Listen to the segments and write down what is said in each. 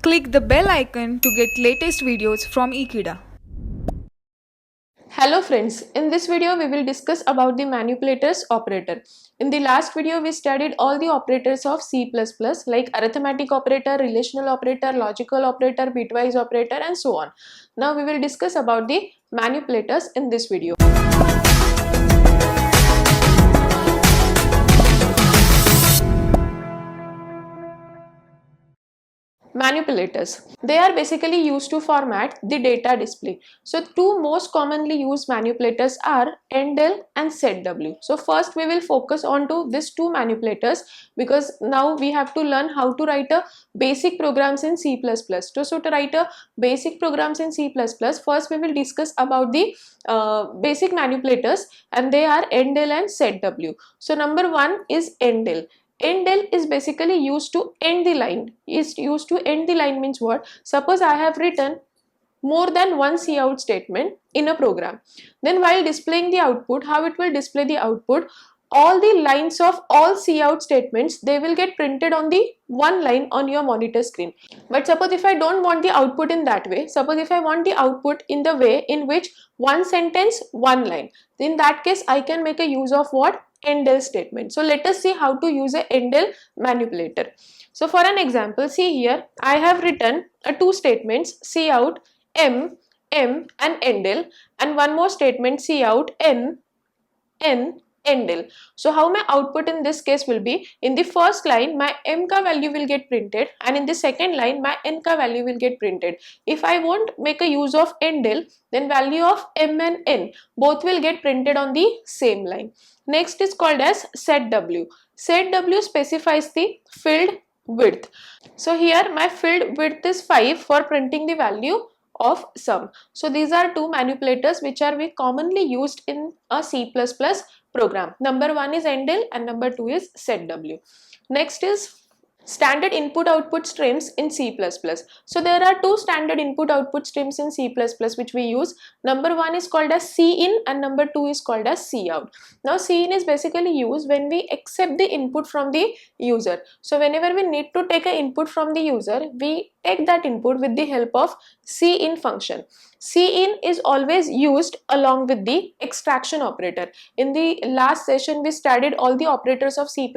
Click the bell icon to get latest videos from Ekeeda. Hello friends, in this video we will discuss about the manipulators operator. In the last video we studied all the operators of C++ like arithmetic operator, relational operator, logical operator, bitwise operator and so on. Now we will discuss about the manipulators in this video. Manipulators. They are basically used to format the data display. So two most commonly used manipulators are endl and setw. So first we will focus on to these two manipulators because now we have to learn how to write a basic programs in C++. So to write a basic programs in C++, first we will discuss about the basic manipulators, and they are endl and setw. So number one is endl. Endl is basically used to end the line. Is used to end the line means what? Suppose I have written more than one cout statement in a program. Then while displaying the output, how it will display the output? All the lines of all cout statements, they will get printed on the one line on your monitor screen. But suppose if I don't want the output in that way, suppose if I want the output in the way in which one sentence, one line, in that case I can make a use of what? Endl statement. So let us see how to use a endl manipulator. So for an example, see here I have written two statements, cout m and endl, and one more statement, cout n endl. So how my output in this case will be, in the first line my m ka value will get printed and in the second line my n ka value will get printed. If I won't make a use of endl, then value of m and n both will get printed on the same line. Next is called as setw. Setw specifies the filled width. So here my filled width is 5 for printing the value of sum. So these are two manipulators which are very commonly used in a C++ program. Number one is endl and number two is setw. Next is standard input output streams in C++. So there are two standard input output streams in C++ which we use. Number one is called as cin and number two is called as cout. Now cin is basically used when we accept the input from the user. So whenever we need to take an input from the user, we take that input with the help of cin function. Cin is always used along with the extraction operator. In the last session we studied all the operators of C++.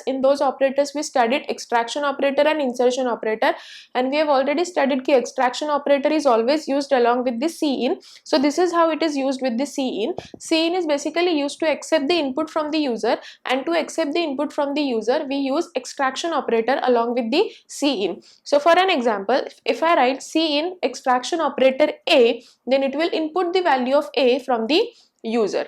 In those operators we studied extraction operator and insertion operator, and we have already studied that extraction operator is always used along with the cin. So this is how it is used with the cin. Cin is basically used to accept the input from the user, and to accept the input from the user we use extraction operator along with the cin. So for an example, if I write cin extraction operator a, then it will input the value of a from the user.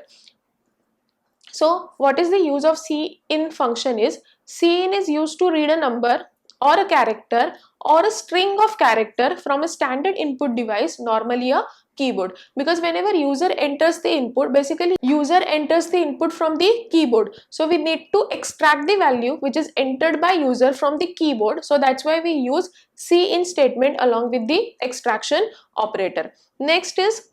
So what is the use of cin function is, cin is used to read a number or a character or a string of character from a standard input device, normally a keyboard, because whenever user enters the input, basically user enters the input from the keyboard. So we need to extract the value which is entered by user from the keyboard. So that's why we use cin statement along with the extraction operator. Next is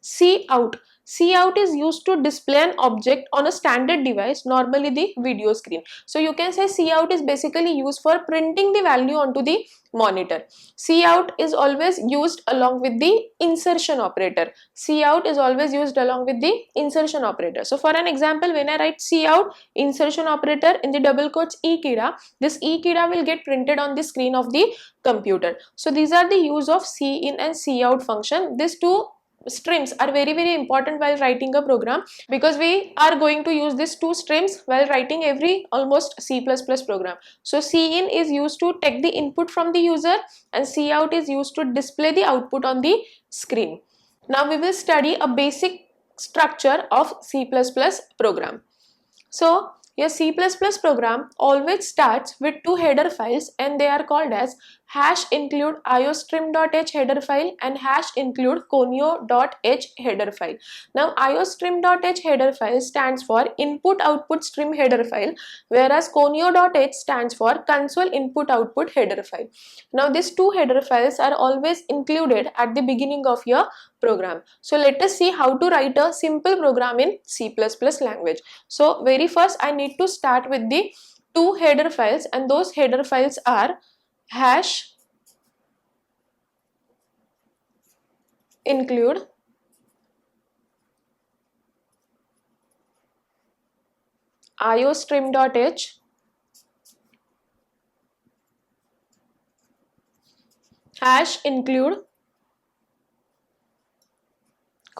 cout. Cout is used to display an object on a standard device, normally the video screen. So you can say cout is basically used for printing the value onto the monitor. Cout is always used along with the insertion operator. Cout is always used along with the insertion operator. So for an example, when I write cout insertion operator in the double quotes Ekeeda, this Ekeeda will get printed on the screen of the computer. So these are the use of cin and cout function. These two streams are very important while writing a program, because we are going to use these two streams while writing every almost C++ program. So cin is used to take the input from the user and cout is used to display the output on the screen. Now we will study a basic structure of C++ program. So your C++ program always starts with two header files, and they are called as #include iostream.h header file and #include conio.h header file. Now iostream.h header file stands for input output stream header file, whereas conio.h stands for console input output header file. Now these two header files are always included at the beginning of your program. So let us see how to write a simple program in C++ language. So very first I need to start with the two header files, and those header files are include iostream.h hash include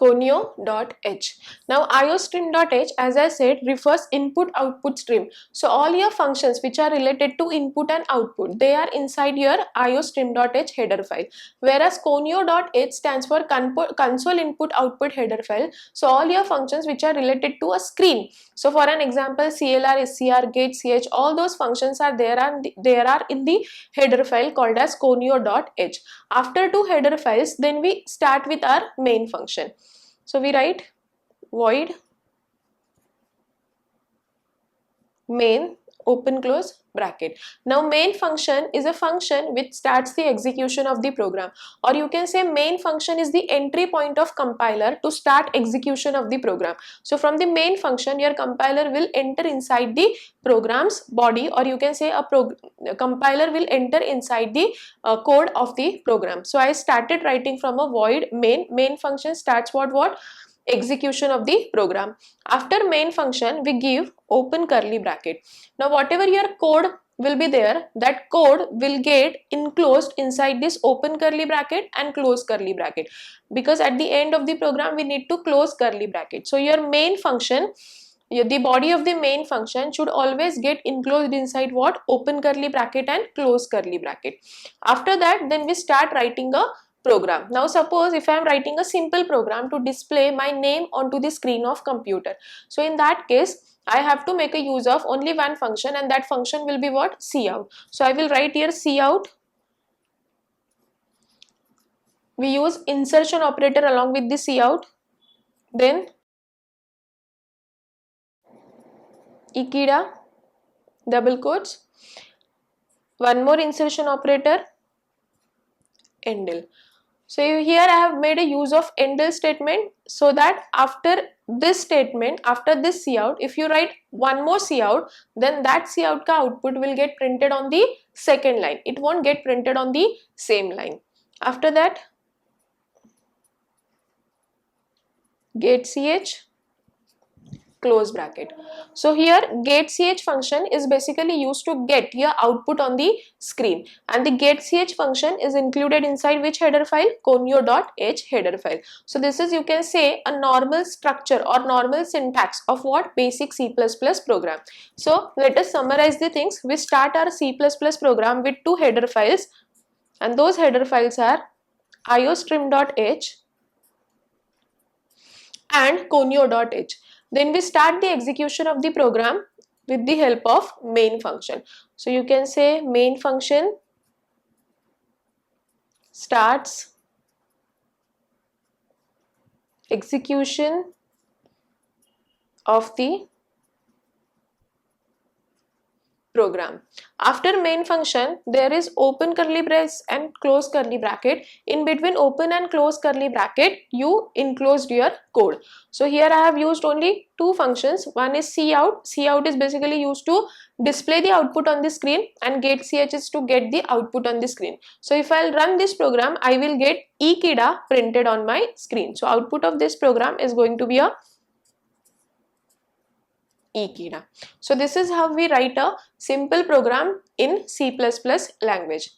conio.h. Now iostream.h, as I said, refers input output stream. So all your functions which are related to input and output, they are inside your iostream.h header file, whereas conio.h stands for console input output header file. So all your functions which are related to a screen, so for an example CLR, SCR, gate, ch, all those functions are there and there are in the header file called as conio.h. After two header files, then we start with our main function. So we write void main open close bracket. Now main function is a function which starts the execution of the program, or you can say main function is the entry point of compiler to start execution of the program. So from the main function your compiler will enter inside the program's body, or you can say a compiler will enter inside the code of the program. So I started writing from a void main function starts what execution of the program. After main function we give open curly bracket. Now whatever your code will be there, that code will get enclosed inside this open curly bracket and close curly bracket, because at the end of the program we need to close curly bracket. So your main function, the body of the main function should always get enclosed inside what? Open curly bracket and close curly bracket. After that then we start writing a program. Now suppose if I am writing a simple program to display my name onto the screen of computer, so in that case I have to make a use of only one function, and that function will be what? Cout. So I will write here cout. We use insertion operator along with the cout. Then Ekeeda double quotes, one more insertion operator, endl. So here I have made a use of endl statement, so that after this statement, after this cout, if you write one more cout, then that cout ka output will get printed on the second line. It won't get printed on the same line. After that get ch close bracket. So here get ch function is basically used to get your output on the screen, and the get ch function is included inside which header file? Conio.h header file. So this is, you can say, a normal structure or normal syntax of what? Basic C++ program. So let us summarize the things. We start our C++ program with two header files, and those header files are iostream.h and conio.h. Then we start the execution of the program with the help of main function. So you can say main function starts execution of the program. After main function there is open curly brace and close curly bracket. In between open and close curly bracket you enclosed your code. So here I have used only two functions. One is cout. Cout is basically used to display the output on the screen, and get ch is to get the output on the screen. So if I'll run this program, I will get Ekeeda printed on my screen. So output of this program is going to be a Ekeeda. So this is how we write a simple program in C++ language.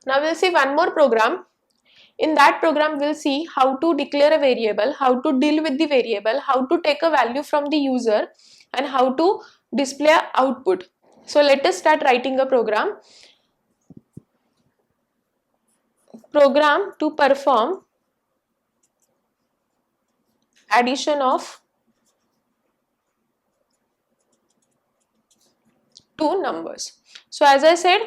Now we'll see one more program. In that program we'll see how to declare a variable, how to deal with the variable, how to take a value from the user, and how to display output. So let us start writing a program. Program to perform addition of two numbers. So as I said,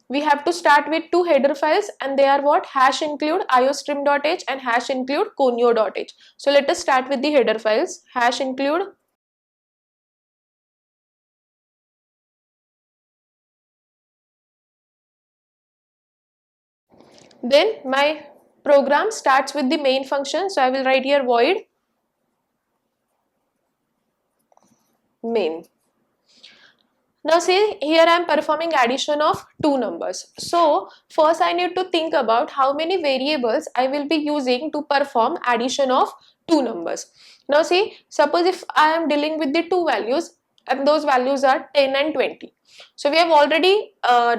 we have to start with two header files, and they are what? Hash include iostream.h and hash include conio.h. So let us start with the header files. Hash include then my program starts with the main function. So I will write here void main. Now see here I am performing addition of two numbers. So first I need to think about how many variables I will be using to perform addition of two numbers. Now see, suppose if I am dealing with the two values and those values are 10 and 20. So we have already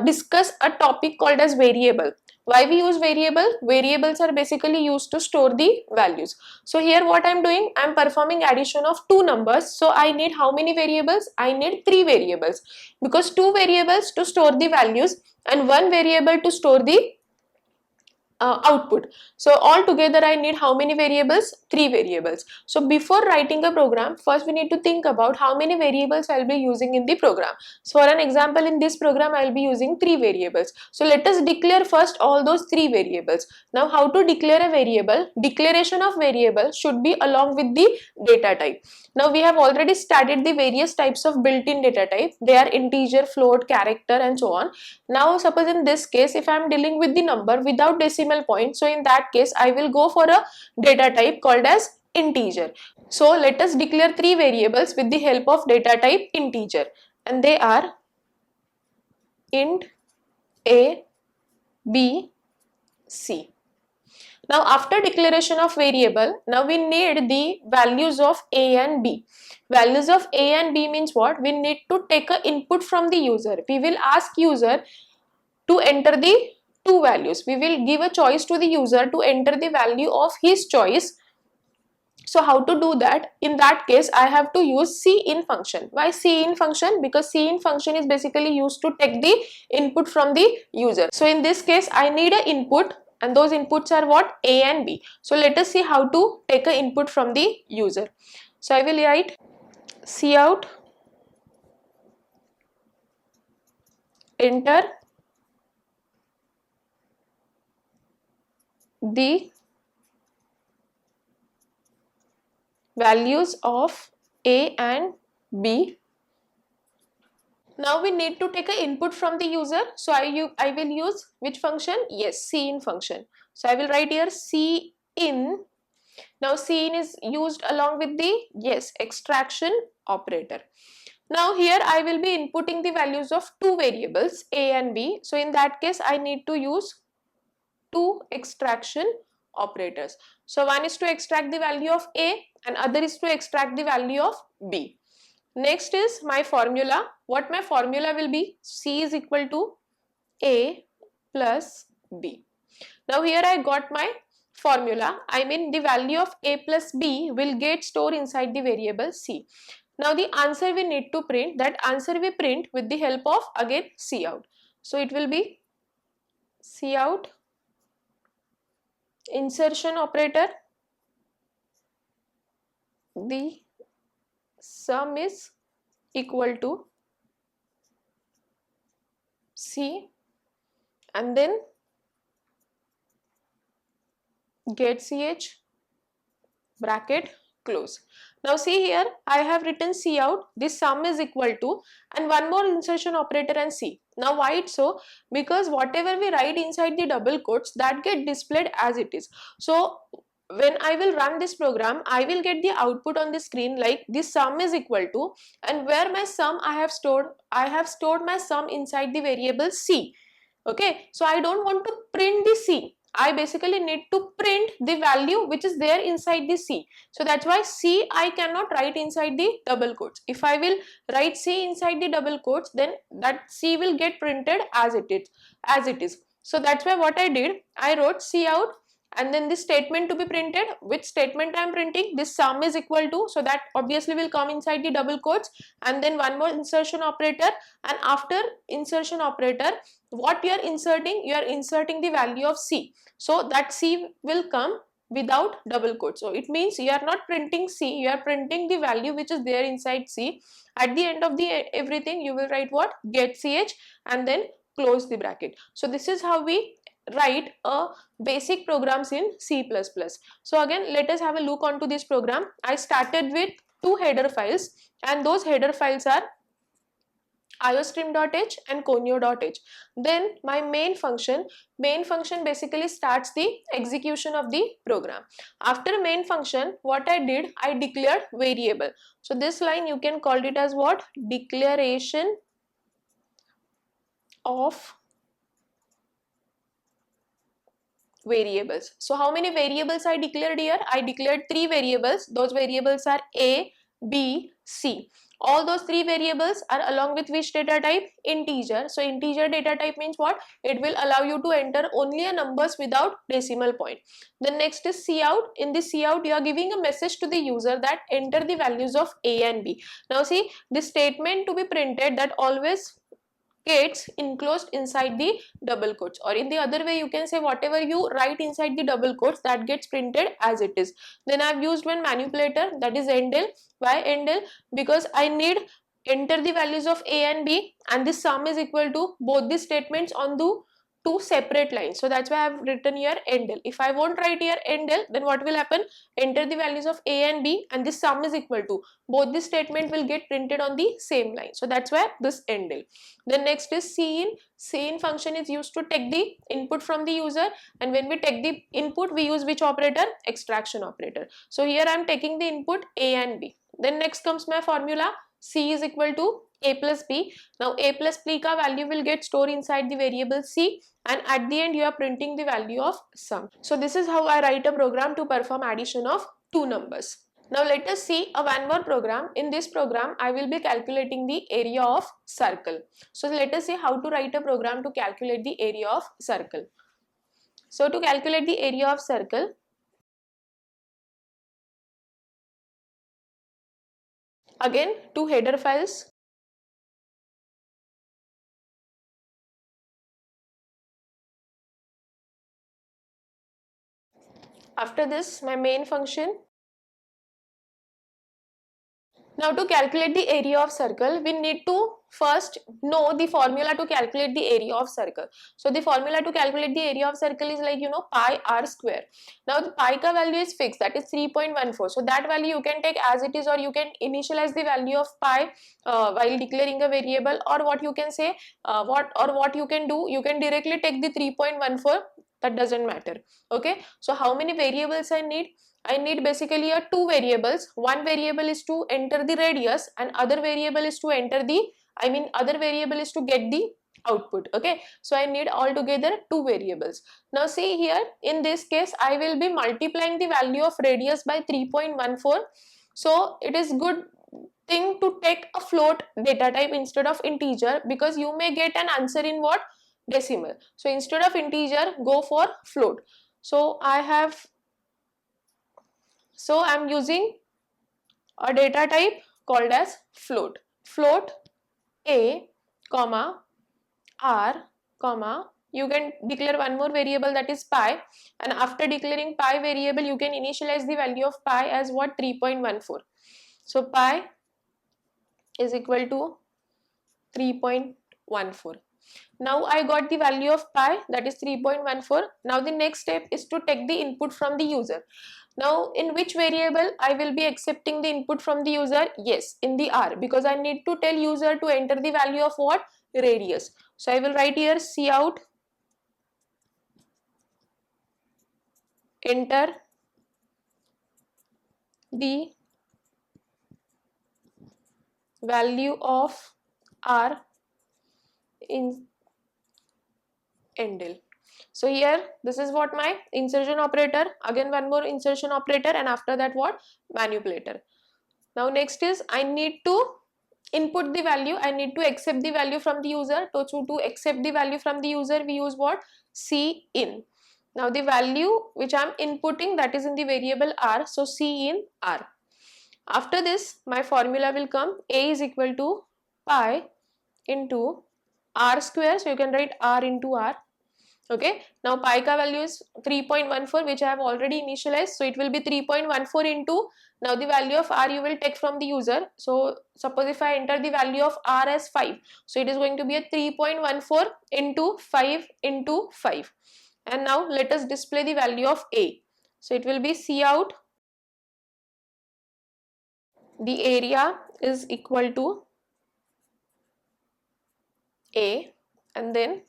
discussed a topic called as variable. Why we use variable? Variables are basically used to store the values. So here what I am doing, I am performing addition of two numbers. So I need how many variables? I need three variables, because two variables to store the values and one variable to store the output. So altogether I need how many variables? Three variables. So before writing a program, first we need to think about how many variables I'll be using in the program. So for an example, in this program I'll be using three variables. So let us declare first all those three variables. Now how to declare a variable? Declaration of variable should be along with the data type. Now we have already studied the various types of built-in data type. They are integer, float, character and so on. Now suppose in this case if I am dealing with the number without decimal point, so in that case I will go for a data type called as integer. So let us declare three variables with the help of data type integer, and they are int a, b, c. Now after declaration of variable, now we need the values of a and b. Values of a and b means what? We need to take a input from the user. We will ask user to enter the two values. We will give a choice to the user to enter the value of his choice. So how to do that? In that case, I have to use cin function. Why cin function? Because cin function is basically used to take the input from the user. So in this case, I need an input, and those inputs are what? A and B. So let us see how to take an input from the user. So I will write cout enter the values of A and B. Now we need to take an input from the user. So I will use which function? Yes, cin function. So I will write here cin. Now cin is used along with the extraction operator. Now here I will be inputting the values of two variables A and B. So in that case I need to use two extraction operators. So one is to extract the value of A and other is to extract the value of B. Next is my formula. What my formula will be? C is equal to A plus B. Now here I got my formula. I mean the value of A plus B will get stored inside the variable C. Now the answer we need to print, that answer we print with the help of again cout. So it will be cout insertion operator. The sum is equal to C and then get ch bracket close. Now see here I have written cout, this sum is equal to, and one more insertion operator and C. Now why it's so? Because whatever we write inside the double quotes, that get displayed as it is. So when I will run this program, I will get the output on the screen like this sum is equal to, and where my sum I have stored my sum inside the variable C. Okay, so I don't want to print the C. I basically need to print the value which is there inside the C. So that's why C I cannot write inside the double quotes. If I will write C inside the double quotes, then that C will get printed as it is. So that's why what I did, I wrote cout and then this statement to be printed. Which statement I am printing? This sum is equal to, so that obviously will come inside the double quotes, and then one more insertion operator, and after insertion operator what you are inserting the value of C. So that C will come without double quotes. So it means you are not printing C, you are printing the value which is there inside C. At the end of the everything you will write what? Get ch and then close the bracket. So this is how we write a basic programs in C++. So again let us have a look onto this program. I started with two header files, and those header files are iostream.h and conio.h. Then my main function basically starts the execution of the program. After main function, what I did, I declared variable. So this line you can call it as what? Declaration of variables. So how many variables I declared here? I declared 3 variables. Those variables are A, B, C. All those 3 variables are along with which data type? Integer. So integer data type means what? It will allow you to enter only a numbers without decimal point. Then next is cout. In this cout, you are giving a message to the user that enter the values of A and B. Now see, this statement to be printed, that always gets enclosed inside the double quotes, or in the other way you can say whatever you write inside the double quotes, that gets printed as it is. Then I have used one manipulator, that is endl. Why endl? Because I need enter the values of A and B, and this sum is equal to both the statements on the two separate lines. So that's why I have written here endl. If I won't write here endl, then what will happen? Enter the values of A and B, and this sum is equal to both the statement will get printed on the same line. So that's why this endl. Then next is cin. Cin function is used to take the input from the user, and when we take the input, we use which operator? Extraction operator. So here I am taking the input A and B. Then next comes my formula, C is equal to A plus B. Now A plus B ka value will get stored inside the variable C, and at the end you are printing the value of sum. So this is how I write a program to perform addition of two numbers. Now let us see a one more program. In this program, I will be calculating the area of circle. So let us see how to write a program to calculate the area of circle. So to calculate the area of circle, again two header files. After this, my main function. Now to calculate the area of circle, we need to first know the formula to calculate the area of circle. So the formula to calculate the area of circle is like, pi r square. Now the pi ka value is fixed, that is 3.14. So that value you can take as it is, or you can initialize the value of pi while declaring a variable, or what you can say, what you can do, you can directly take the 3.14. That doesn't matter. Okay. So how many variables I need? I need basically a two variables. One variable is to enter the radius, and other variable is to enter the, other variable is to get the output. Okay. So I need altogether two variables. Now see here, in this case, I will be multiplying the value of radius by 3.14. So it is good thing to take a float data type instead of integer, because you may get an answer in what? Decimal. So instead of integer, go for float. So I'm using a data type called as float. Float a, comma, r, comma, you can declare one more variable, that is pi, and after declaring pi variable, you can initialize the value of pi as what? 3.14. So pi is equal to 3.14. Now I got the value of pi, that is 3.14. Now the next step is to take the input from the user. Now in which variable I will be accepting the input from the user? Yes, in the r, because I need to tell user to enter the value of what? Radius. So I will write here cout enter the value of r in endl. So here, this is what my insertion operator, again one more insertion operator, and after that what? Manipulator. Now next is, I need to input the value, I need to accept the value from the user. To accept the value from the user, we use what? Cin. Now the value which I am inputting, that is in the variable r, so cin r. After this, my formula will come, a is equal to pi into r square, so you can write r into r. Okay, now pi ka value is 3.14, which I have already initialized, so it will be 3.14 into, now the value of r you will take from the user. So suppose if I enter the value of r as 5, so it is going to be a 3.14 into 5 into 5. And now let us display the value of a. So it will be cout, the area is equal to a, and then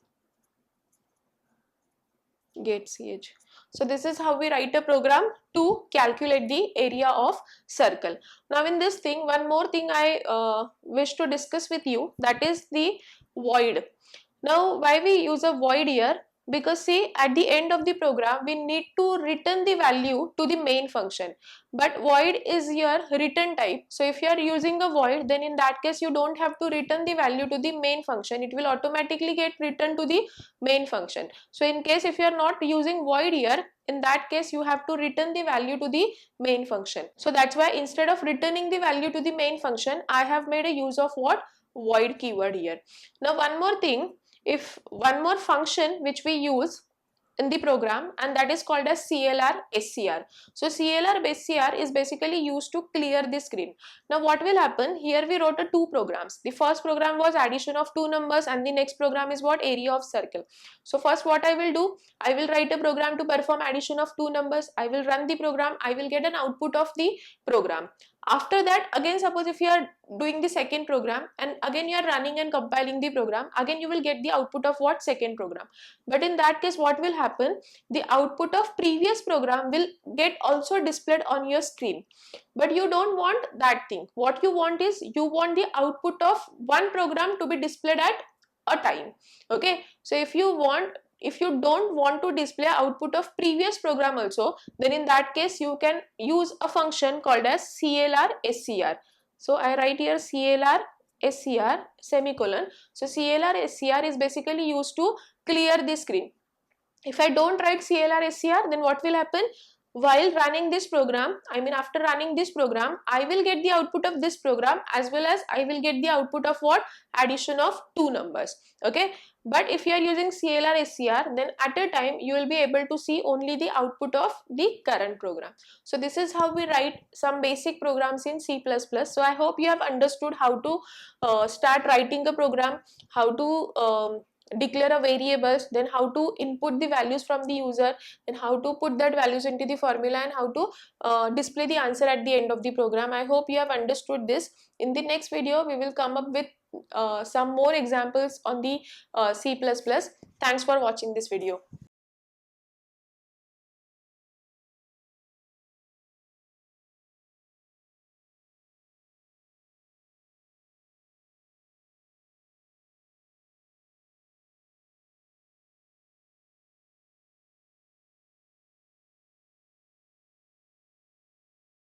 get ch. So this is how we write a program to calculate the area of circle. Now in this thing, one more thing I wish to discuss with you, that is the void. Now why we use a void here? Because see, at the end of the program we need to return the value to the main function, but void is your return type. So if you are using a void, then in that case you don't have to return the value to the main function, it will automatically get returned to the main function. So in case if you are not using void here, in that case you have to return the value to the main function. So that's why instead of returning the value to the main function, I have made a use of what? Void keyword here. Now one more thing, if one more function which we use in the program, and that is called as CLR SCR. So CLR SCR is basically used to clear the screen. Now what will happen here? We wrote two programs. The first program was addition of two numbers, and the next program is what? Area of circle. So first what I will do, I will write a program to perform addition of two numbers. I will run the program, I will get an output of the program. After that, again suppose if you are doing the second program and again you are running and compiling the program, again you will get the output of what? Second program. But in that case what will happen, the output of previous program will get also displayed on your screen. But you don't want that thing. What you want is, you want the output of one program to be displayed at a time. Okay, so if you don't want to display output of previous program also, then in that case you can use a function called as CLR SCR. So I write here CLR SCR semicolon. So CLR SCR is basically used to clear the screen. If I don't write CLR SCR, then what will happen? While running this program, I mean after running this program, I will get the output of this program, as well as I will get the output of what? Addition of two numbers. Okay, but if you are using CLR SCR, then at a time you will be able to see only the output of the current program. So this is how we write some basic programs in C++. So I hope you have understood how to start writing a program, how to declare a variables, then how to input the values from the user, then how to put that values into the formula, and how to display the answer at the end of the program. I hope you have understood this. In the next video we will come up with some more examples on the C++. Thanks for watching this video.